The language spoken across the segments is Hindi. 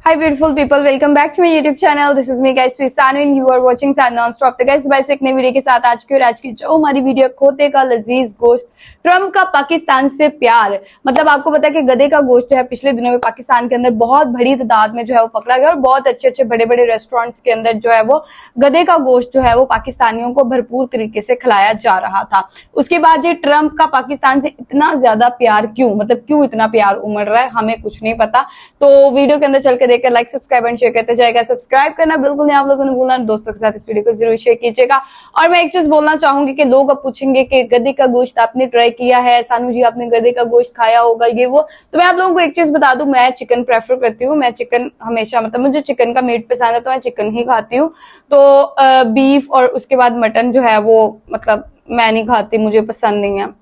Hi beautiful people, welcome back to my YouTube channel. This is me guys, Sanu and you are watching Sun Non-Stop. तो guys वैसे एक नई वीडियो के साथ आज की जो हमारी वीडियो खोते का लजीज गोश्त, ट्रम्प का पाकिस्तान से प्यार। मतलब आपको पता है कि गधे का गोश्त जो है पिछले दिनों में पाकिस्तान के अंदर बहुत बड़ी तादाद में जो है वो पकड़ा गया और बहुत अच्छे बड़े बड़े रेस्टोरेंट्स के अंदर जो है वो गधे का गोश्त जो है वो पाकिस्तानियों को भरपूर तरीके से खिलाया जा रहा था। उसके बाद ये ट्रम्प का पाकिस्तान से इतना ज्यादा प्यार क्यों, मतलब क्यों इतना प्यार उमड़ रहा है, हमें कुछ नहीं पता। तो वीडियो के अंदर चल के देखकर लाइक सब्सक्राइब एंड शेयर करते जाएगा। सब्सक्राइब करना बिल्कुल नहीं आप लोगों ने भूलना, दोस्तों के साथ इस वीडियो को जरूर शेयर कीजिएगा। और मैं एक चीज बोलना चाहूंगी कि लोग अब पूछेंगे कि गधे का गोश्त आपने ट्राई किया है, सानू जी आपने गधे का गोश्त खाया होगा ये वो। तो मैं आप लोगों को एक चीज बता दूं, मैं चिकन प्रेफर करती हूँ। मैं चिकन हमेशा, मतलब मुझे चिकन का मीट पसंद है तो मैं चिकन ही खाती हूँ। तो बीफ और उसके बाद मटन जो है वो मतलब मैं नहीं खाती, मुझे पसंद नहीं है।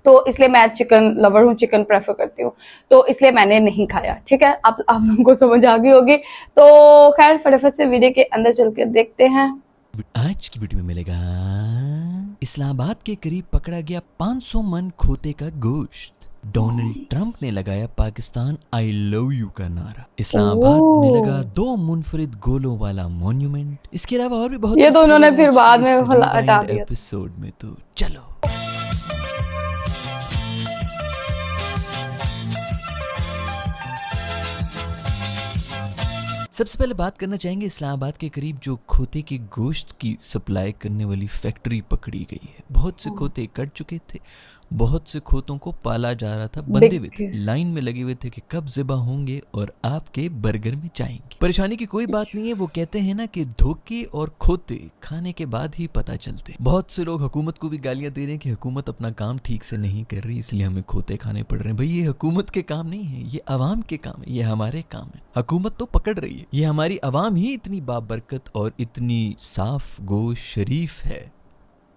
तो इसलिए मैं चिकन लवर हूँ, चिकन प्रेफर करती हूँ, तो इसलिए मैंने नहीं खाया। ठीक है, आप लोगों को समझ आ गई होगी। तो खैर फटाफट से वीडियो के अंदर चल के देखते हैं। आज की वीडियो में मिलेगा इस्लामाबाद के करीब पकड़ा गया 500 मन खोते का गोश्त। डोनाल्ड ट्रंप ने लगाया पाकिस्तान आई लव यू का नारा। इस्लामाबाद में लगा 2 मुनफरिद गोलों वाला मॉन्यूमेंट। इसके अलावा और भी बहुत ये तो उन्होंने फिर बाद में हटा दिया एपिसोड में। तो चलो सबसे पहले बात करना चाहेंगे इस्लामाबाद के करीब जो खोते के गोश्त की सप्लाई करने वाली फैक्ट्री पकड़ी गई है। बहुत से खोते कट चुके थे, बहुत से खोतों को पाला जा रहा था, बंधे हुए थे, लाइन में लगे हुए थे कि कब ज़िबा होंगे और आपके बर्गर में जाएंगे। परेशानी की कोई बात नहीं है, वो कहते हैं ना कि धोखे और खोते खाने के बाद ही पता चलते। बहुत से लोग हुकूमत को भी गालियां दे रहे हैं कि हुकूमत अपना काम ठीक से नहीं कर रही, इसलिए हमें खोते खाने पड़ रहे हैं। भाई ये हुकूमत के काम नहीं है, ये अवाम के काम है, ये हमारे काम है। हुकूमत तो पकड़ रही है, ये हमारी अवाम ही इतनी बाबरकत और इतनी साफ गो शरीफ है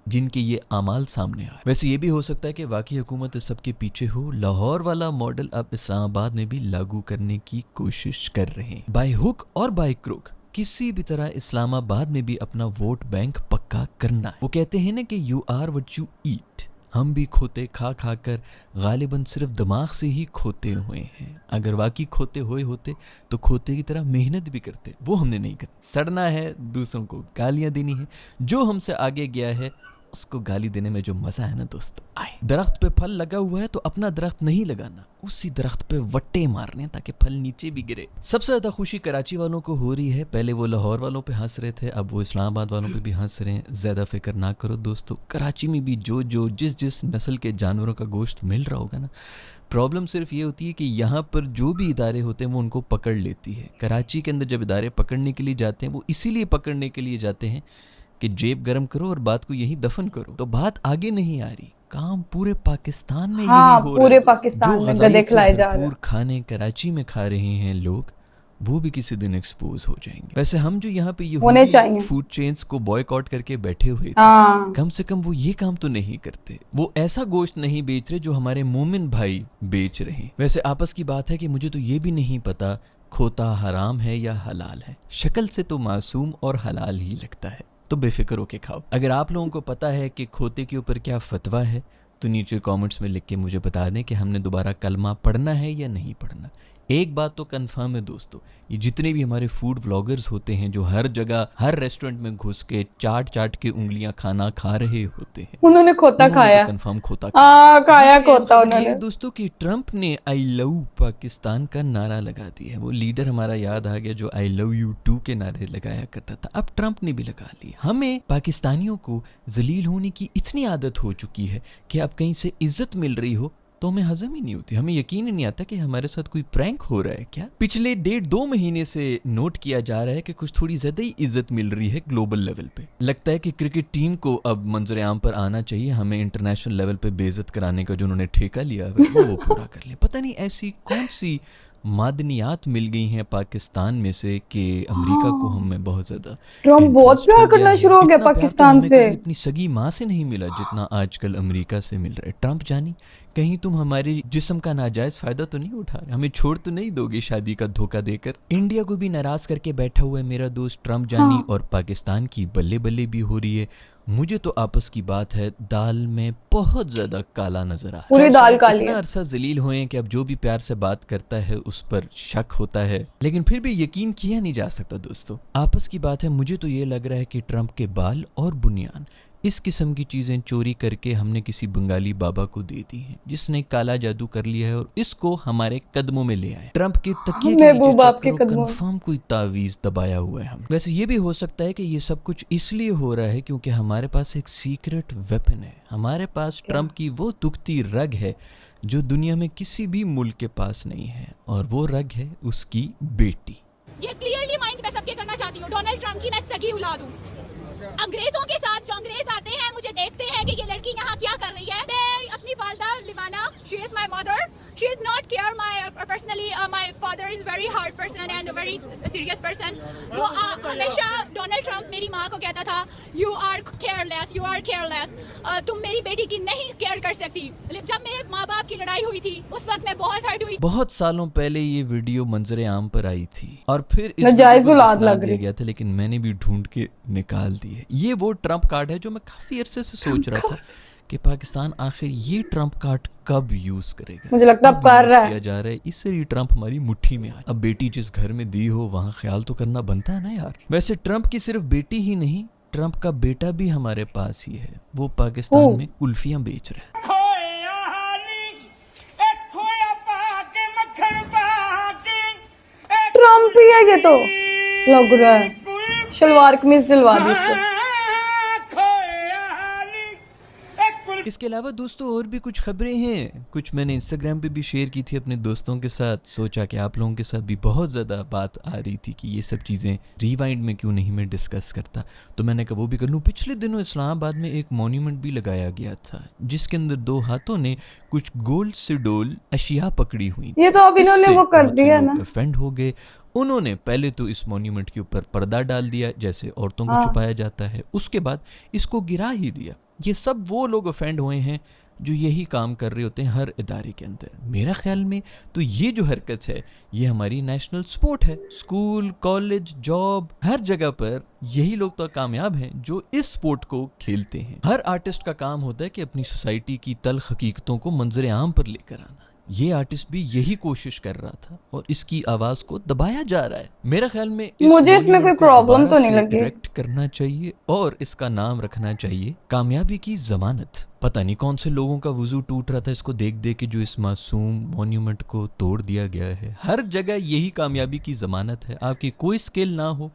जिनके ये आमाल सामने आए। वैसे ये भी हो सकता है कि वाकई हुकूमत इस सब के पीछे हो। लाहौर वाला मॉडल अब इस्लामाबाद में भी लागू करने की कोशिश कर रहे हैं। बाय हुक और बाय क्रुक किसी भी तरह इस्लामाबाद में भी अपना वोट बैंक पक्का करना है। वो कहते हैं ना कि you are what you eat. हम भी खोते खा खा कर गालिबन सिर्फ दिमाग से ही खोते हुए हैं। अगर वाकई खोते हुए होते तो खोते की तरह मेहनत भी करते, वो हमने नहीं कर। सड़ना है, दूसरों को गालियां देनी है, जो हमसे आगे गया है उसको गाली देने में जो मजा है ना दोस्तों, आए। दरख्त पे फल लगा हुआ है तो अपना दरख्त नहीं लगाना, उसी दरख्त पे वट्टे मारने ताकि फल नीचे भी गिरे। सबसे ज्यादा खुशी कराची वालों को हो रही है। पहले वो लाहौर वालों पे हंस रहे थे, अब वो इस्लामाबाद वालों पे भी हंस रहे हैं। ज्यादा फिक्र ना करो दोस्तों, कराची में भी जो जिस नस्ल के जानवरों का गोश्त मिल रहा होगा ना, प्रॉब्लम सिर्फ ये होती है कि यहाँ पर जो भी इदारे होते हैं वो उनको पकड़ लेती है। कराची के अंदर जब इदारे पकड़ने के लिए जाते हैं वो इसीलिए पकड़ने के लिए जाते हैं कि जेब गरम करो और बात को यहीं दफन करो। तो बात आगे नहीं आ रही, काम पूरे पाकिस्तान में यही हो रहा है। पूरे पाकिस्तान में गधे खिलाए जा रहे हैं। खाने कराची में खा रहे हैं लोग, वो भी किसी दिन एक्सपोज हो जाएंगे। वैसे हम जो यहाँ पे ये फूड चेन्स को बॉयकॉट करके बैठे हुए थे, कम से कम वो ये काम तो नहीं करते। वो ऐसा गोश्त नहीं बेच रहे जो हमारे मोमिन भाई बेच रहे हैं। वैसे आपस की बात है कि मुझे तो ये भी नहीं पता खोता हराम है या हलाल है। शक्ल से तो मासूम और हलाल ही लगता है, तो बेफिक्र होके खाओ। अगर आप लोगों को पता है कि खोते के ऊपर क्या फतवा है तो नीचे कमेंट्स में लिख के मुझे बता दें कि हमने दोबारा कलमा पढ़ना है या नहीं पढ़ना। एक बात तो कंफर्म है दोस्तों, ये जितने भी हमारे फूड व्लॉगर्स होते हैं जो हर जगह हर रेस्टोरेंट में घुस के चाट के उंगलियां खाना खा रहे होते हैं, उन्होंने खोता खाया, कंफर्म खोता खाया खोता उन्होंने। दोस्तों कि ट्रंप ने आई लव पाकिस्तान का नारा लगा दिया है। वो लीडर हमारा याद आ गया जो आई लव यू टू के नारे लगाया करता था, अब ट्रंप ने भी लगा लिया। हमें पाकिस्तानियों को जलील होने की इतनी आदत हो चुकी है कि अब कहीं से इज्जत मिल रही हो तो हमें हजम ही नहीं होती, हमें यकीन ही नहीं आता कि हमारे साथ कोई प्रैंक हो रहा है क्या। पिछले 1.5-2 महीने से नोट किया जा रहा है कि कुछ थोड़ी ज्यादा ही इज्जत मिल रही है ग्लोबल लेवल पे। लगता है कि क्रिकेट टीम को अब मंजर आम पर आना चाहिए, हमें इंटरनेशनल लेवल पे बेइज्जत कराने का जो उन्होंने ठेका लिया है वो पूरा कर ले। पता नहीं ऐसी कौन सी मादनियात मिल गई हैं पाकिस्तान में से कि अमेरिका को हमें बहुत ज्यादा ट्रम्प बहुत प्यार करना शुरू हो गया पाकिस्तान से। अपनी सगी माँ से नहीं मिला जितना आजकल अमेरिका से मिल रहा है। ट्रंप जानी कहीं तुम हमारे जिस्म का नाजायज फायदा तो नहीं उठा रहे, हमें छोड़ तो नहीं दोगे शादी का धोखा देकर। इंडिया को भी नाराज करके बैठा हुआ है मेरा दोस्त ट्रम्प जानी, और पाकिस्तान की बल्ले बल्ले भी हो रही है। मुझे तो आपस की बात है दाल में बहुत ज्यादा काला नजर आ रहा है। पूरी दाल काली इतना है। अरसा जलील हुए कि अब जो भी प्यार से बात करता है उस पर शक होता है, लेकिन फिर भी यकीन किया नहीं जा सकता दोस्तों। आपस की बात है, मुझे तो ये लग रहा है कि ट्रम्प के बाल और बुनियान इस किस्म की चीजें चोरी करके हमने किसी बंगाली बाबा को दे दी हैं, जिसने काला जादू कर लिया है और इसको हमारे कदमों में ले आए। ट्रम्प के तकिए के महबूब नीचे आपके चेक करो, कदमों। कंफर्म कोई तावीज दबाया हुआ है हम। वैसे ये भी हो सकता है कि ये सब कुछ इसलिए हो रहा है क्योंकि हमारे पास एक सीक्रेट वेपन है। हमारे पास ट्रम्प की वो दुखती रग है जो दुनिया में किसी भी मुल्क के पास नहीं है, और वो रग है उसकी बेटी। ये क्लियरली माइंड मैं सबके करना चाहती हूँ, डोनाल्ड ट्रम्प की मैं सगी औलाद हूँ। अंग्रेजों के साथ जो अंग्रेज आते हैं मुझे देखते हैं कि ये लड़की यहाँ क्या कर रही है। मैं अपनी वालदा लिवाना, she is my mother, she is not care my personally, my father is very hard person and very serious person. वो हमेशा डोनाल्ड ट्रम्प मेरी माँ को कहता था you are careless, you are careless, तुम मेरी बेटी की नहीं केयर कर सकती। जब मेरे माँ बाप की लड़ाई हुई थी उस वक्त मैं बहुत हर्ट हुई। बहुत सालों पहले ये वीडियो मंजरे आम पर आई थी और फिर इस नाजायज वीडियो को औलाद दफना लग दिया रही। गया था, लेकिन मैंने भी ढूंढ के निकाल दी है। ये वो ट्रम्प कार्ड है जो मैं काफी अरसे से सोच रहा था कि पाकिस्तान आखिर ये ट्रम्प कार्ड कब यूज करेगा। मुझे लगता है अब कब कर यूज रहा है। किया जा रहा है, इससे ये ट्रम्प हमारी मुट्ठी में आए। अब बेटी जिस घर में दी हो वहाँ ख्याल तो करना बनता है ना यार। वैसे ट्रम्प की सिर्फ बेटी ही नहीं, ट्रम्प का बेटा भी हमारे पास ही है। वो पाकिस्तान में कुल्फियां बेच रहा है। ट्रम्प ही है ये तो लग रहा है। शलवार कमीज दिलवा दी इसको। इसके अलावा दोस्तों और भी कुछ खबरें हैं, कुछ मैंने इंस्टाग्राम पे भी शेयर की थी अपने दोस्तों के साथ। सोचा कि आप लोगों के साथ भी बहुत ज़्यादा बात आ रही थी कि ये सब चीज़ें रिवाइंड में क्यों नहीं मैं डिस्कस करता, तो मैंने कहा वो भी कर लूँ। पिछले दिनों इस्लामाबाद में एक मॉन्यूमेंट भी लगाया गया था जिसके अंदर दो हाथों ने कुछ गोल से डोल अशिया पकड़ी हुई। ये तो अब इन्होंने वो कर दिया ना। ऑफेंड हो गए। उन्होंने पहले तो इस मॉन्यूमेंट के ऊपर पर्दा डाल दिया जैसे औरतों को छुपाया जाता है, उसके बाद इसको गिरा ही दिया। ये सब वो लोग ऑफेंड हुए हैं जो यही काम कर रहे होते हैं हर इदारे के अंदर। मेरा ख्याल में तो ये जो हरकत है ये हमारी नेशनल स्पोर्ट है। स्कूल, कॉलेज, जॉब, हर जगह पर यही लोग तो कामयाब हैं जो इस स्पोर्ट को खेलते हैं। हर आर्टिस्ट का काम होता है कि अपनी सोसाइटी की तल्ख हकीकतों को मंजर आम पर लेकर आना। ये आर्टिस्ट भी यही कोशिश कर रहा था और इसकी आवाज को दबाया जा रहा है। मेरा ख्याल में मुझे इसमें कोई प्रॉब्लम तो नहीं लगी। डायरेक्ट करना चाहिए और इसका नाम रखना चाहिए कामयाबी की जमानत। पता नहीं कौन से लोगों का वजू टूट रहा था इसको देख देख के जो इस मासूम मॉन्यूमेंट को तोड़ दिया गया है। हर जगह यही कामयाबी की जमानत है। आपकी कोई स्किल ना हो,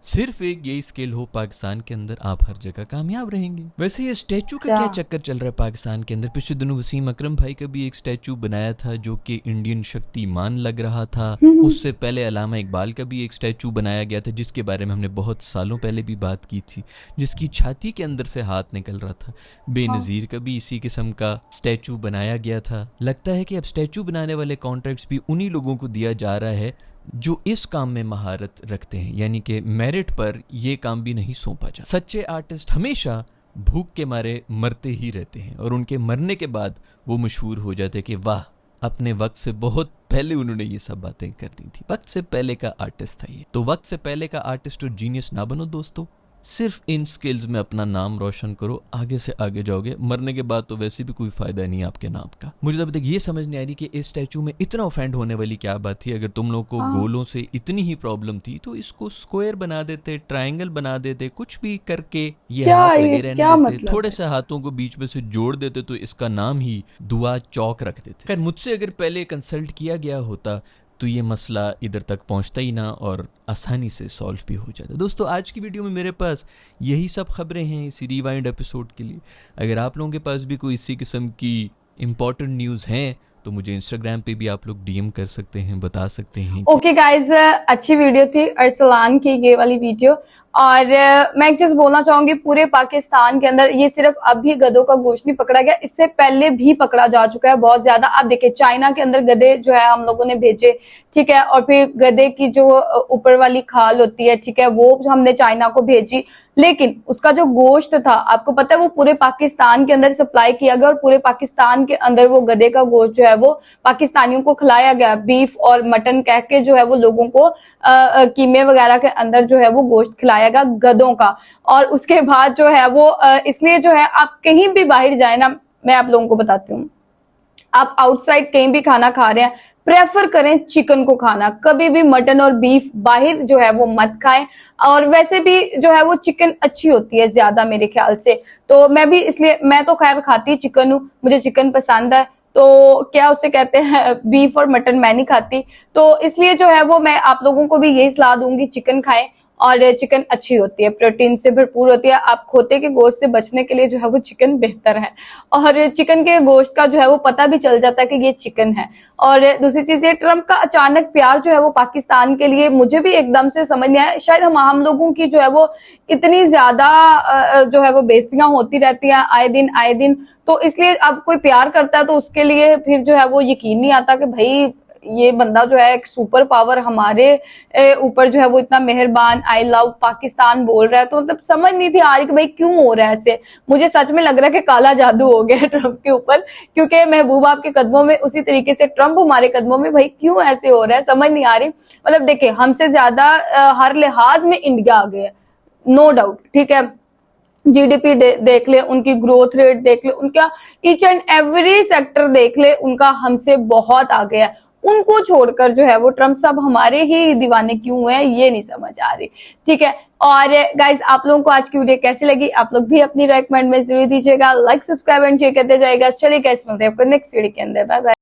सिर्फ एक यही स्किल हो पाकिस्तान के अंदर, आप हर जगह कामयाब रहेंगे। वैसे ये स्टैचू का क्या चक्कर चल रहा है पाकिस्तान के अंदर? पिछले दिनों वसीम अकरम भाई का भी एक स्टैचू बनाया था जो कि इंडियन शक्तिमान लग रहा था। उससे पहले अलामा इकबाल का भी एक स्टैचू बनाया गया था जिसके बारे में हमने बहुत सालों पहले भी बात की थी, जिसकी छाती के अंदर से हाथ निकल रहा था। बेनज़ीर का भी इसी किस्म का स्टैचू बनाया गया था। लगता है कि अब स्टैचू बनाने वाले कॉन्ट्रैक्ट्स भी उन्हीं लोगों को दिया जा रहा है जो इस काम में महारत रखते हैं, यानी कि मेरिट पर ये काम भी नहीं सौंपा जाता। सच्चे आर्टिस्ट हमेशा भूख के मारे मरते ही रहते हैं और उनके मरने के बाद वो मशहूर हो जाते हैं कि वाह, अपने वक्त से बहुत पहले उन्होंने ये सब बातें कर दी थी। वक्त से पहले का आर्टिस्ट था ये। तो वक्त से पहले का आर्टिस्ट और जीनियस ना बनो दोस्तों, सिर्फ इन स्किल्स में अपना नाम रोशन करो, आगे से आगे जाओगे। मरने के बाद तो वैसे भी कोई फायदा नहीं आपके नाम का। मुझे अब तक ये समझ नहीं आ रही कि इस स्टैचू में इतना ऑफेंड होने वाली क्या बात थी। अगर तुम लोग को गोलों से इतनी ही प्रॉब्लम थी तो इसको स्क्वायर बना देते, ट्रायंगल बना देते, कुछ भी करके ये हाथ लगे रहने देते, मतलब थोड़े से हाथों को बीच में से जोड़ देते तो इसका नाम ही दुआ चौक रख देते। खैर मुझसे अगर पहले कंसल्ट किया गया होता तो ये मसला इधर तक पहुंचता ही ना और आसानी से सॉल्व भी हो जाता। दोस्तों आज की वीडियो में मेरे पास यही सब खबरें हैं इसी रिवाइंड एपिसोड के लिए। अगर आप लोगों के पास भी कोई इसी किस्म की इम्पोर्टेंट न्यूज़ हैं तो मुझे इंस्टाग्राम पे भी आप लोग डीएम कर सकते हैं, बता सकते हैं। ओके गाइज, अच्छी वीडियो थी अरसलान की ये वाली वीडियो। और मैं जस्ट बोलना चाहूंगी पूरे पाकिस्तान के अंदर ये सिर्फ अभी गधों का गोश्त नहीं पकड़ा गया, इससे पहले भी पकड़ा जा चुका है बहुत ज्यादा। आप देखिए चाइना के अंदर गधे जो है हम लोगों ने भेजे, ठीक है, और फिर गधे की जो ऊपर वाली खाल होती है, ठीक है, वो हमने चाइना को भेजी, लेकिन उसका जो गोश्त था आपको पता है वो पूरे पाकिस्तान के अंदर सप्लाई किया गया और पूरे पाकिस्तान के अंदर वो गधे का गोश्त जो है वो पाकिस्तानियों को खिलाया गया। बीफ और मटन कह के जो है वो लोगों को कीमे वगैरह के अंदर जो है वो गोश्त खिलाया गया गधों का। और उसके बाद जो है वो इसलिए जो है आप कहीं भी बाहर जाए ना, मैं आप लोगों को बताती हूँ, आप आउटसाइड कहीं भी खाना खा रहे हैं प्रेफर करें चिकन को खाना, कभी भी मटन और बीफ बाहर जो है वो मत खाएं। और वैसे भी जो है वो चिकन अच्छी होती है ज्यादा मेरे ख्याल से, तो मैं भी इसलिए, मैं तो खैर खाती चिकन हूँ, मुझे चिकन पसंद है, तो क्या उसे कहते हैं बीफ और मटन मैं नहीं खाती, तो इसलिए जो है वो मैं आप लोगों को भी यही सलाह दूंगी चिकन खाएं। और चिकन अच्छी होती है, प्रोटीन से भरपूर होती है। आप खोते के गोश्त से बचने के लिए जो है वो चिकन बेहतर है, और चिकन के गोश्त का जो है वो पता भी चल जाता है कि ये चिकन है। और दूसरी चीज ये ट्रम्प का अचानक प्यार जो है वो पाकिस्तान के लिए मुझे भी एकदम से समझ नहीं आया। शायद हम लोगों की जो है वो इतनी ज्यादा जो है वो बेइज्जतियां होती रहती हैं आए दिन, तो इसलिए अब कोई प्यार करता है तो उसके लिए फिर जो है वो यकीन नहीं आता कि भाई ये बंदा जो है एक सुपर पावर हमारे ऊपर जो है वो इतना मेहरबान, आई लव पाकिस्तान बोल रहा है। तो मतलब समझ नहीं थी आ रही कि भाई क्यों हो रहा है ऐसे। मुझे सच में लग रहा है कि काला जादू हो गया ट्रम्प के ऊपर, क्योंकि महबूबा आपके कदमों में उसी तरीके से ट्रम्प हमारे कदमों में, भाई क्यों ऐसे हो रहा है समझ नहीं आ रही। मतलब देखिए हमसे ज्यादा हर लिहाज में इंडिया आ गया, नो डाउट, ठीक है, जीडीपी देख ले, उनकी ग्रोथ रेट देख ले, उनका ईच एंड एवरी सेक्टर देख ले, उनका हमसे बहुत आगे है। उनको छोड़कर जो है वो ट्रम्प साहब हमारे ही दीवाने क्यों हैं ये नहीं समझ आ रही, ठीक है। और गाइज आप लोगों को आज की वीडियो कैसी लगी आप लोग भी अपनी राय कमेंट में जरूर दीजिएगा, लाइक सब्सक्राइब एंड शेयर करते जाएगा। चलिए गाइस मिलते हैं आपको नेक्स्ट वीडियो के अंदर, बाय बाय।